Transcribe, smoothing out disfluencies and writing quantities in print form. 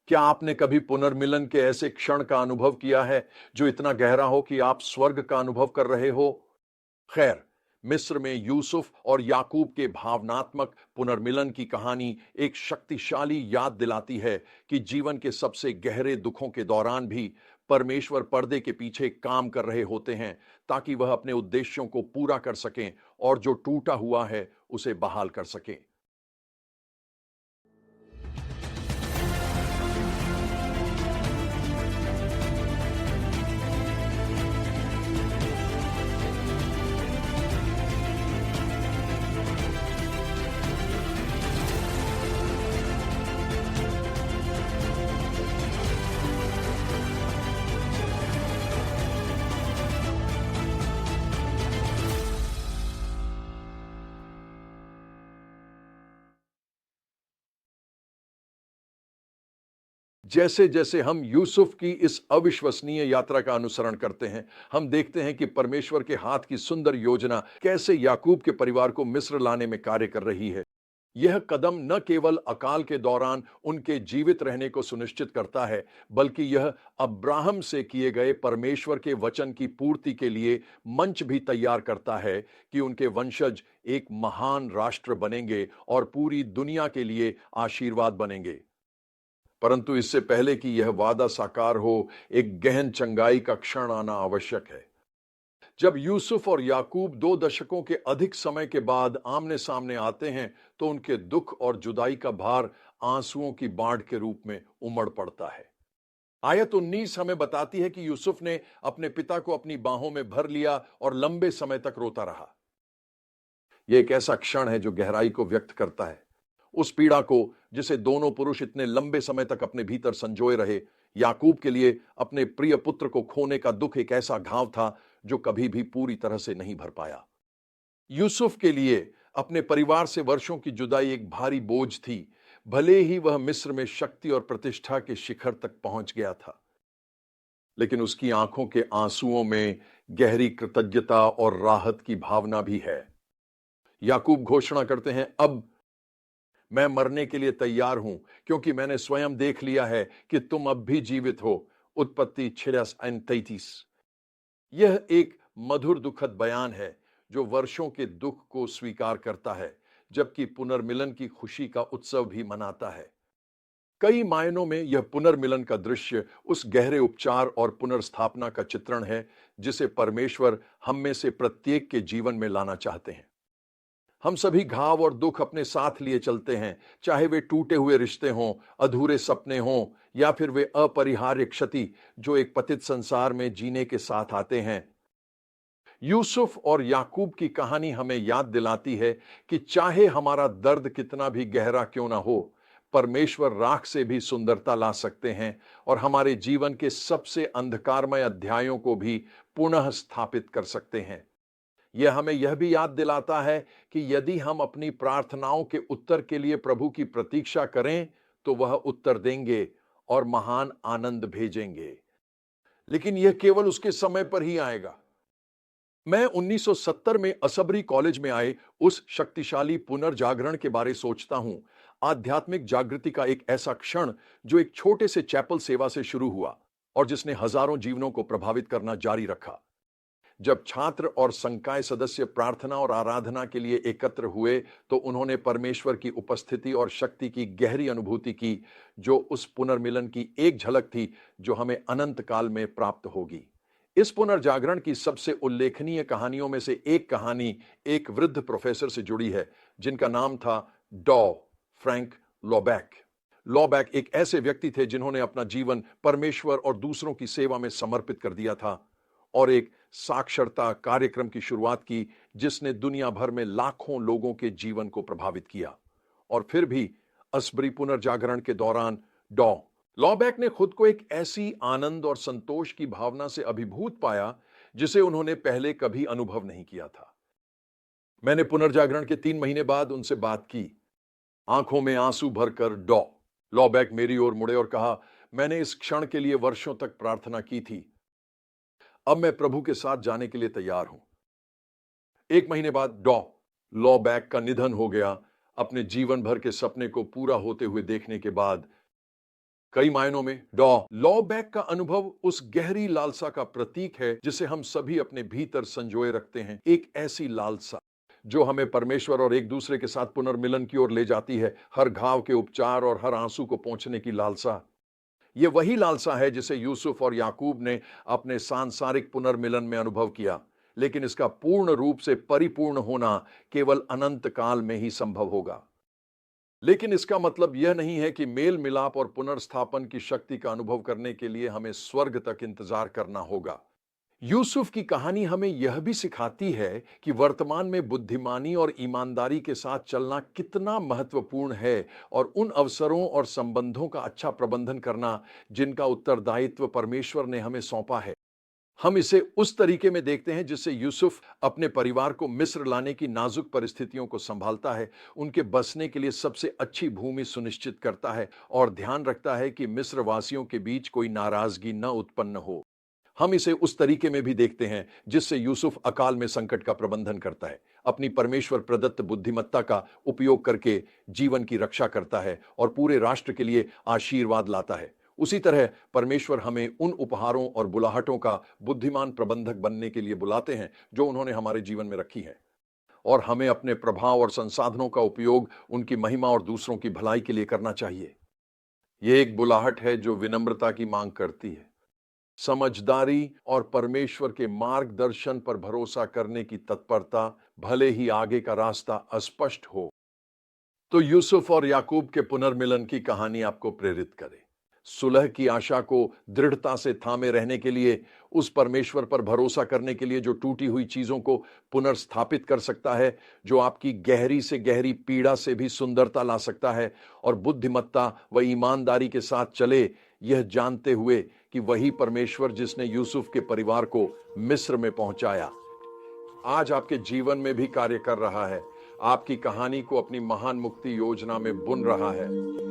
क्या आपने कभी पुनर्मिलन के ऐसे क्षण का अनुभव किया है जो इतना गहरा हो कि आप स्वर्ग का अनुभव कर रहे हो? खैर, मिस्र में यूसुफ और याकूब के भावनात्मक पुनर्मिलन की कहानी एक शक्तिशाली याद दिलाती है कि जीवन के सबसे गहरे दुखों के दौरान भी परमेश्वर पर्दे के पीछे काम कर रहे होते हैं ताकि वह अपने उद्देश्यों को पूरा कर सकें और जो टूटा हुआ है उसे बहाल कर सकें। जैसे जैसे हम यूसुफ की इस अविश्वसनीय यात्रा का अनुसरण करते हैं, हम देखते हैं कि परमेश्वर के हाथ की सुंदर योजना कैसे याकूब के परिवार को मिस्र लाने में कार्य कर रही है। यह कदम न केवल अकाल के दौरान उनके जीवित रहने को सुनिश्चित करता है, बल्कि यह अब्राहम से किए गए परमेश्वर के वचन की पूर्ति के लिए मंच भी तैयार करता है कि उनके वंशज एक महान राष्ट्र बनेंगे और पूरी दुनिया के लिए आशीर्वाद बनेंगे। परंतु इससे पहले कि यह वादा साकार हो, एक गहन चंगाई का क्षण आना आवश्यक है। जब यूसुफ और याकूब 2 दशकों के अधिक समय के बाद आमने सामने आते हैं, तो उनके दुख और जुदाई का भार आंसुओं की बाढ़ के रूप में उमड़ पड़ता है। आयत 19 हमें बताती है कि यूसुफ ने अपने पिता को अपनी बाहों में भर लिया और लंबे समय तक रोता रहा। यह एक ऐसा क्षण है जो गहराई को व्यक्त करता है, उस पीड़ा को जिसे दोनों पुरुष इतने लंबे समय तक अपने भीतर संजोए रहे। याकूब के लिए अपने प्रिय पुत्र को खोने का दुख एक ऐसा घाव था जो कभी भी पूरी तरह से नहीं भर पाया। यूसुफ के लिए अपने परिवार से वर्षों की जुदाई एक भारी बोझ थी, भले ही वह मिस्र में शक्ति और प्रतिष्ठा के शिखर तक पहुंच गया था, लेकिन उसकी आंखों के आंसुओं में गहरी कृतज्ञता और राहत की भावना भी है। याकूब घोषणा करते हैं, अब मैं मरने के लिए तैयार हूं, क्योंकि मैंने स्वयं देख लिया है कि तुम अब भी जीवित हो। उत्पत्ति 6:33। यह एक मधुर दुखद बयान है जो वर्षों के दुख को स्वीकार करता है, जबकि पुनर्मिलन की खुशी का उत्सव भी मनाता है। कई मायनों में यह पुनर्मिलन का दृश्य उस गहरे उपचार और पुनर्स्थापना का चित्रण है जिसे परमेश्वर हम में से प्रत्येक के जीवन में लाना चाहते हैं। हम सभी घाव और दुख अपने साथ लिए चलते हैं, चाहे वे टूटे हुए रिश्ते हों, अधूरे सपने हों, या फिर वे अपरिहार्य क्षति जो एक पतित संसार में जीने के साथ आते हैं। यूसुफ और याकूब की कहानी हमें याद दिलाती है कि चाहे हमारा दर्द कितना भी गहरा क्यों ना हो, परमेश्वर राख से भी सुंदरता ला सकते हैं और हमारे जीवन के सबसे अंधकारमय अध्यायों को भी पुनः स्थापित कर सकते हैं। यह हमें यह भी याद दिलाता है कि यदि हम अपनी प्रार्थनाओं के उत्तर के लिए प्रभु की प्रतीक्षा करें, तो वह उत्तर देंगे और महान आनंद भेजेंगे। लेकिन यह केवल उसके समय पर ही आएगा। मैं 1970 में असबरी कॉलेज में आए उस शक्तिशाली पुनर्जागरण के बारे सोचता हूं। आध्यात्मिक जागृति का एक ऐसा क्षण जो एक छोटे से चैपल सेवा से शुरू हुआ और जिसने हजारों जीवनों को प्रभावित करना जारी रखा। जब छात्र और संकाय सदस्य प्रार्थना और आराधना के लिए एकत्र हुए, तो उन्होंने परमेश्वर की उपस्थिति और शक्ति की गहरी अनुभूति की, जो उस पुनर्मिलन की एक झलक थी जो हमें अनंत काल में प्राप्त होगी। इस पुनर्जागरण की सबसे उल्लेखनीय कहानियों में से एक कहानी एक वृद्ध प्रोफेसर से जुड़ी है जिनका नाम था डॉ फ्रैंक लॉबैक। लॉबैक एक ऐसे व्यक्ति थे जिन्होंने अपना जीवन परमेश्वर और दूसरों की सेवा में समर्पित कर दिया था और एक साक्षरता कार्यक्रम की शुरुआत की जिसने दुनिया भर में लाखों लोगों के जीवन को प्रभावित किया। और फिर भी असबरी पुनर्जागरण के दौरान डॉ लॉबैक ने खुद को एक ऐसी आनंद और संतोष की भावना से अभिभूत पाया जिसे उन्होंने पहले कभी अनुभव नहीं किया था। मैंने पुनर्जागरण के 3 महीने बाद उनसे बात की। आंखों में आंसू भरकर डॉ लॉबैक मेरी ओर मुड़े और कहा, मैंने इस क्षण के लिए वर्षों तक प्रार्थना की थी। अब मैं प्रभु के साथ जाने के लिए तैयार हूं। 1 महीने बाद डॉ लॉबैक का निधन हो गया। अपने जीवन भर के सपने को पूरा होते हुए देखने के बाद कई मायनों में लॉ बैक का अनुभव उस गहरी लालसा का प्रतीक है जिसे हम सभी अपने भीतर संजोए रखते हैं। एक ऐसी लालसा जो हमें परमेश्वर और एक दूसरे के साथ पुनर्मिलन की ओर ले जाती है, हर घाव के उपचार और हर आंसू को पोंछने की लालसा। ये वही लालसा है जिसे यूसुफ और याकूब ने अपने सांसारिक पुनर्मिलन में अनुभव किया, लेकिन इसका पूर्ण रूप से परिपूर्ण होना केवल अनंत काल में ही संभव होगा। लेकिन इसका मतलब यह नहीं है कि मेल मिलाप और पुनर्स्थापन की शक्ति का अनुभव करने के लिए हमें स्वर्ग तक इंतजार करना होगा। यूसुफ की कहानी हमें यह भी सिखाती है कि वर्तमान में बुद्धिमानी और ईमानदारी के साथ चलना कितना महत्वपूर्ण है और उन अवसरों और संबंधों का अच्छा प्रबंधन करना जिनका उत्तरदायित्व परमेश्वर ने हमें सौंपा है। हम इसे उस तरीके में देखते हैं जिससे यूसुफ अपने परिवार को मिस्र लाने की नाजुक परिस्थितियों को संभालता है, उनके बसने के लिए सबसे अच्छी भूमि सुनिश्चित करता है और ध्यान रखता है कि मिस्र वासियों के बीच कोई नाराजगी न उत्पन्न हो। हम इसे उस तरीके में भी देखते हैं जिससे यूसुफ अकाल में संकट का प्रबंधन करता है, अपनी परमेश्वर प्रदत्त बुद्धिमत्ता का उपयोग करके जीवन की रक्षा करता है और पूरे राष्ट्र के लिए आशीर्वाद लाता है। उसी तरह परमेश्वर हमें उन उपहारों और बुलाहटों का बुद्धिमान प्रबंधक बनने के लिए बुलाते हैं जो उन्होंने हमारे जीवन में रखी है, और हमें अपने प्रभाव और संसाधनों का उपयोग उनकी महिमा और दूसरों की भलाई के लिए करना चाहिए। यह एक बुलाहट है जो विनम्रता की मांग करती है, समझदारी और परमेश्वर के मार्गदर्शन पर भरोसा करने की तत्परता, भले ही आगे का रास्ता अस्पष्ट हो। तो यूसुफ और याकूब के पुनर्मिलन की कहानी आपको प्रेरित करे, सुलह की आशा को दृढ़ता से थामे रहने के लिए, उस परमेश्वर पर भरोसा करने के लिए जो टूटी हुई चीजों को पुनर्स्थापित कर सकता है, जो आपकी गहरी से गहरी पीड़ा से भी सुंदरता ला सकता है, और बुद्धिमत्ता व ईमानदारी के साथ चले, यह जानते हुए कि वही परमेश्वर जिसने यूसुफ के परिवार को मिस्र में पहुंचाया, आज आपके जीवन में भी कार्य कर रहा है, आपकी कहानी को अपनी महान मुक्ति योजना में बुन रहा है।